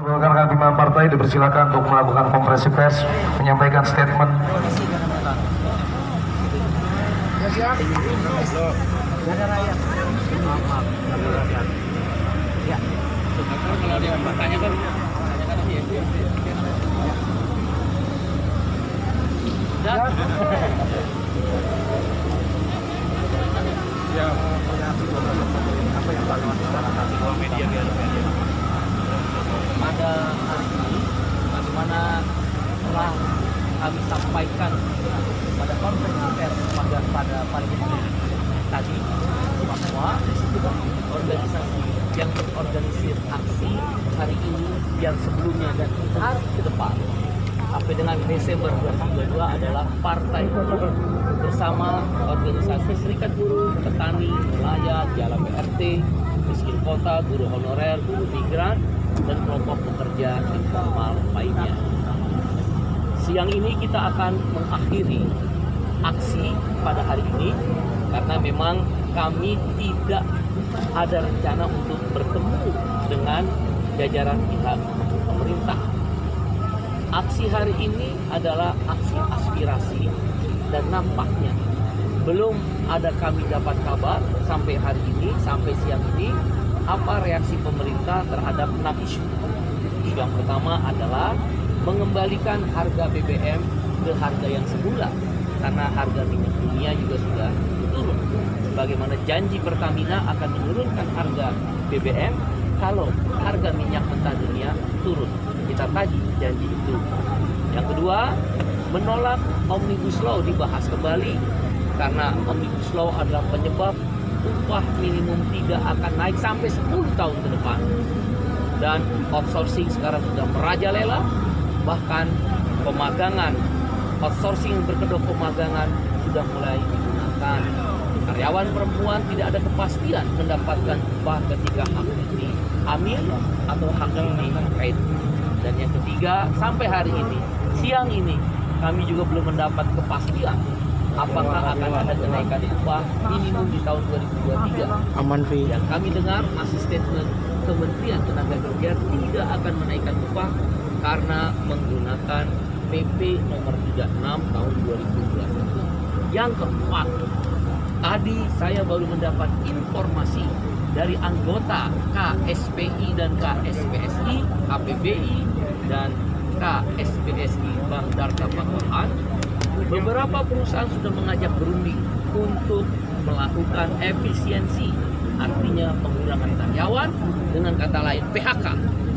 Rekan-rekan pimpinan partai dipersilakan untuk melakukan konferensi pers, menyampaikan statement. Pada hari ini, bagaimana telah kami sampaikan pada konferensi pers pada pagi hari tadi, bahwa organisasi yang berorganisir aksi hari ini yang sebelumnya dan hari ke depan sampai dengan Desember 2022 adalah Partai Buruh bersama organisasi Serikat Buruh, Petani, Nelayan, Jala PRT, Miskin Kota, Guru Honorer, Buruh Migran, dan kelompok pekerja informal lainnya. Siang ini kita akan mengakhiri aksi pada hari ini karena memang kami tidak ada rencana untuk bertemu dengan jajaran pihak pemerintah. Aksi hari ini adalah aksi aspirasi dan nampaknya belum ada kami dapat kabar sampai hari ini, sampai siang ini, apa reaksi pemerintah terhadap 6 isu. Isu yang pertama adalah mengembalikan harga BBM ke harga yang semula karena harga minyak dunia juga sudah turun. Sebagaimana janji Pertamina akan menurunkan harga BBM kalau harga minyak mentah dunia turun. Kita tagih janji itu. Yang kedua, menolak Omnibus Law dibahas kembali karena Omnibus Law adalah penyebab upah minimum tidak akan naik sampai 10 tahun ke depan. Dan outsourcing sekarang sudah merajalela, bahkan pemagangan, outsourcing berkedok pemagangan sudah mulai digunakan. Karyawan perempuan tidak ada kepastian mendapatkan upah ketika hak ini hamil atau hak ini terkait. Dan yang ketiga, sampai hari ini, siang ini, kami juga belum mendapat kepastian apakah akan ada kenaikan upah minimum di tahun 2023. Aman, Vi. Yang kami dengar masih statement Kementerian Tenaga Kerja tidak akan menaikkan upah karena menggunakan PP nomor 36 tahun 2021. Yang keempat, tadi saya baru mendapat informasi dari anggota KSPI dan KSPSI, KPBI dan KSPSI Bank Darta Pakpahan. Beberapa perusahaan sudah mengajak berunding untuk melakukan efisiensi, artinya pengurangan karyawan, dengan kata lain PHK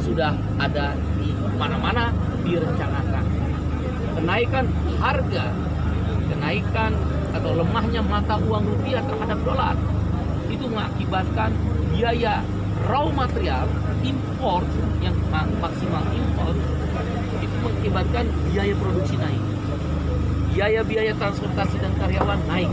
sudah ada di mana-mana direncanakan. Kenaikan harga, kenaikan atau lemahnya mata uang rupiah terhadap dolar itu mengakibatkan biaya raw material impor yang maksimal impor itu mengakibatkan biaya produksi naik. Biaya-biaya transportasi dan karyawan naik.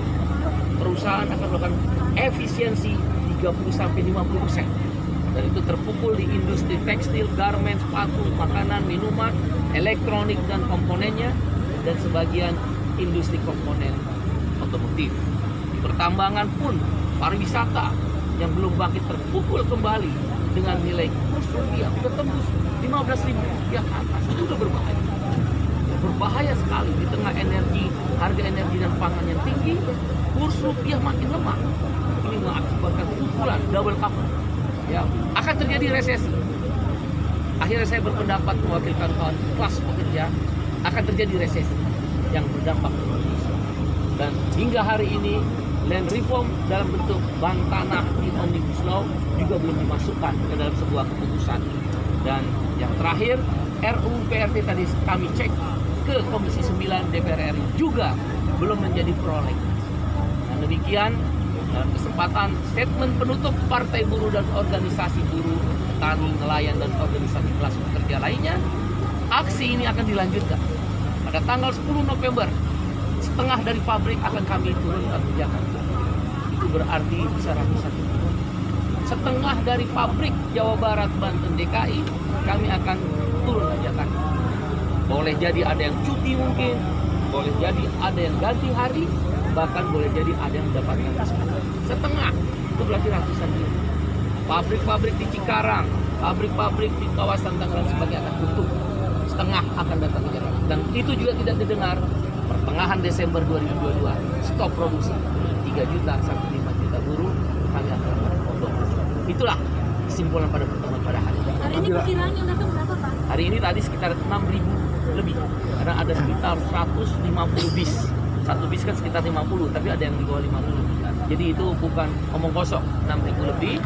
Perusahaan akan melakukan efisiensi 30-50%. Dan itu terpukul di industri tekstil, garment, sepatu, makanan, minuman, elektronik dan komponennya, dan sebagian industri komponen otomotif. Di pertambangan pun, pariwisata yang belum bangkit terpukul kembali dengan nilai kurs rupiah sudah tembus 15.000 rupiah ke atas. Itu sudah berbahaya. Berbahaya sekali di tengah harga energi dan pangan yang tinggi, kurs rupiah makin lemah. Ini mengakibatkan pukulan double cover. Ya, akan terjadi resesi. Akhirnya saya berpendapat mewakilkan kawan kelas pekerja, akan terjadi resesi yang berdampak ke Indonesia. Dan hingga hari ini land reform dalam bentuk bank tanah di Omnibus Law juga belum dimasukkan ke dalam sebuah keputusan. Dan yang terakhir, RUU PRT tadi kami cek ke Komisi 9 DPR RI juga belum menjadi prolegnas. Dan demikian dalam kesempatan statement penutup Partai Buruh dan organisasi buruh, petani, nelayan dan organisasi kelas pekerja lainnya, aksi ini akan dilanjutkan. Pada tanggal 10 November, setengah dari pabrik akan kami turunkan ke Jakarta. Itu berarti bisa ratusan ribu. Setengah dari pabrik Jawa Barat, Banten, DKI, kami akan turun ke Jakarta. Boleh jadi ada yang cuti mungkin, boleh jadi ada yang ganti hari, bahkan boleh jadi ada yang mendapatkan diskon. Setengah, itu berarti ratusan ribu. Pabrik-pabrik di Cikarang, pabrik-pabrik di kawasan Tangerang sebagai akan tutup, setengah akan datang ke Jakarta. Dan itu juga tidak didengar. Pertengahan Desember 2022 stop produksi 3 juta sampai 5 juta buruh kami akan memotong. Itulah kesimpulan pada pertemuan pada hari ini. Hari ini perkiraan yang datang berapa, Pak? Hari ini tadi sekitar 6.000 lebih, karena ada sekitar 150 bis. Satu bis kan sekitar 50, tapi ada yang di bawah 50. Jadi itu bukan omong kosong, 6.000 lebih.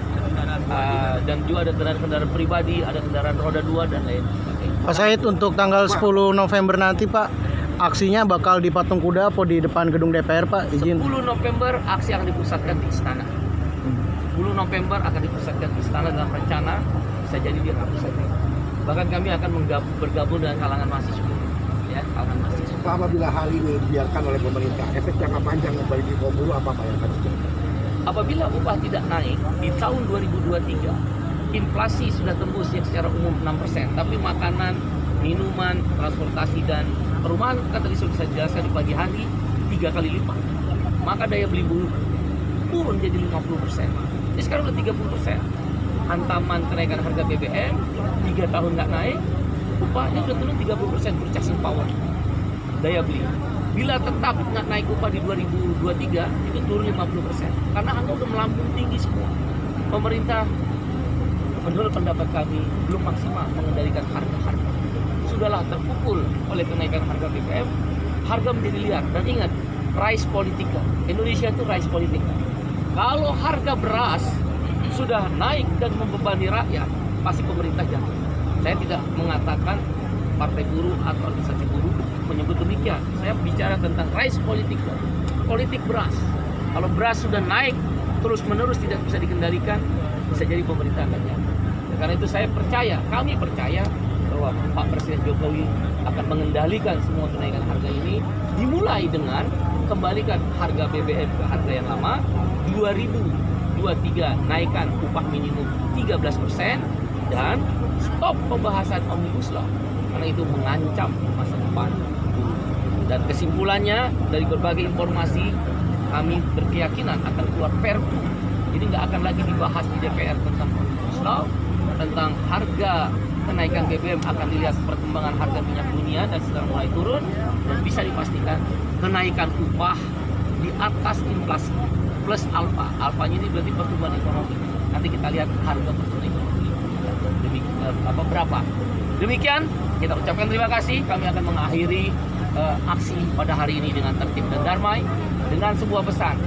Dan juga ada kendaraan pribadi, ada kendaraan roda 2 dan lain sebagainya. Pak Said, untuk tanggal 10 November nanti Pak, aksinya bakal di Patung Kuda atau di depan gedung DPR Pak? Izin. 10 November aksi akan dipusatkan di istana. 10 November akan dipusatkan di istana dalam rencana, bisa jadi di pusat. Bahkan kami akan bergabung dengan kalangan mahasiswa. Ya, kalangan mahasiswa. Pak, apabila hal ini dibiarkan oleh pemerintah, efek jangka panjang bagi kaum buruh apa Pak yang akan terjadi? Apabila upah tidak naik di tahun 2023, inflasi sudah tembus yang secara umum 6%, tapi makanan, minuman, transportasi dan perumahan kan tadi sudah saya jelaskan di pagi hari 3 kali lipat. Maka daya beli buruh turun jadi 50%. Jadi sekarang udah 30%. Hantaman kenaikan harga BBM 3 tahun nggak naik, upahnya udah turun 30%, purchasing power, daya beli. Bila tetap nggak naik upah di 2023, itu turun 50%. Karena angka udah melambung tinggi semua. Pemerintah, menurut pendapat kami, belum maksimal mengendalikan harga-harga. Sudahlah terpukul oleh kenaikan harga BBM, harga menjadi liar. Dan ingat, rice politika. Indonesia itu rice politika. Kalau harga beras sudah naik dan membebani rakyat, pasti pemerintah jatuh. Saya tidak mengatakan partai buruh atau organisasi buruh menyebut demikian. Saya bicara tentang rice politika, politik beras. Kalau beras sudah naik terus-menerus tidak bisa dikendalikan, bisa jadi pemerintah akan jatuh. Karena itu saya percaya, kami percaya bahwa Pak Presiden Jokowi akan mengendalikan semua kenaikan harga ini, dimulai dengan kembalikan harga BBM ke harga yang lama. 2023 naikkan upah minimum 13% dan stop pembahasan Omnibus Law karena itu mengancam masa depan buruh. Dan kesimpulannya dari berbagai informasi, kami berkeyakinan akan keluar Perpu. Jadi nggak akan lagi dibahas di DPR tentang Omnibus Law, tentang harga kenaikan BBM, akan dilihat perkembangan harga minyak dunia dan sedang mulai turun, dan bisa dipastikan kenaikan upah di atas inflasi plus alfa. Alfanya ini berarti pertumbuhan ekonomi. Nanti kita lihat harga pertumbuhan ekonomi berapa. Demikian, kita ucapkan terima kasih. Kami akan mengakhiri aksi pada hari ini dengan tertib dan damai dengan sebuah pesan.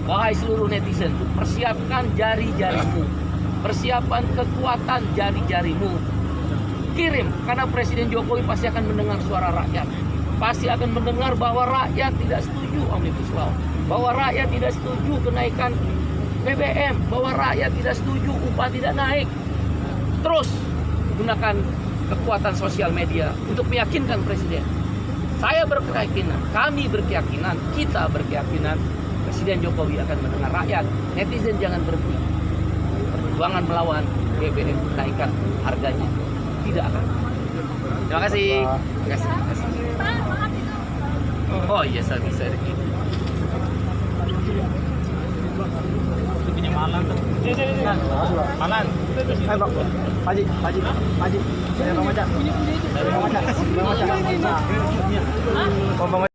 Wahai seluruh netizen, persiapkan jari-jarimu, persiapan kekuatan jari-jarimu. Kirim, karena Presiden Jokowi pasti akan mendengar suara rakyat. Pasti akan mendengar bahwa rakyat tidak setuju Omnibus Law, bahwa rakyat tidak setuju kenaikan BBM, bahwa rakyat tidak setuju upah tidak naik. Terus gunakan kekuatan sosial media untuk meyakinkan Presiden. Saya berkeyakinan, kami berkeyakinan, kita berkeyakinan Presiden Jokowi akan mendengar rakyat. Netizen jangan berhenti. Perjuangan melawan BBM naikkan harganya tidak akan. Terima kasih. Terima kasih. Oh iya, saya bisa. Punya malang tuh. Malang. Hai Pak, Haji. Dari Bang Maca. Bang Maca.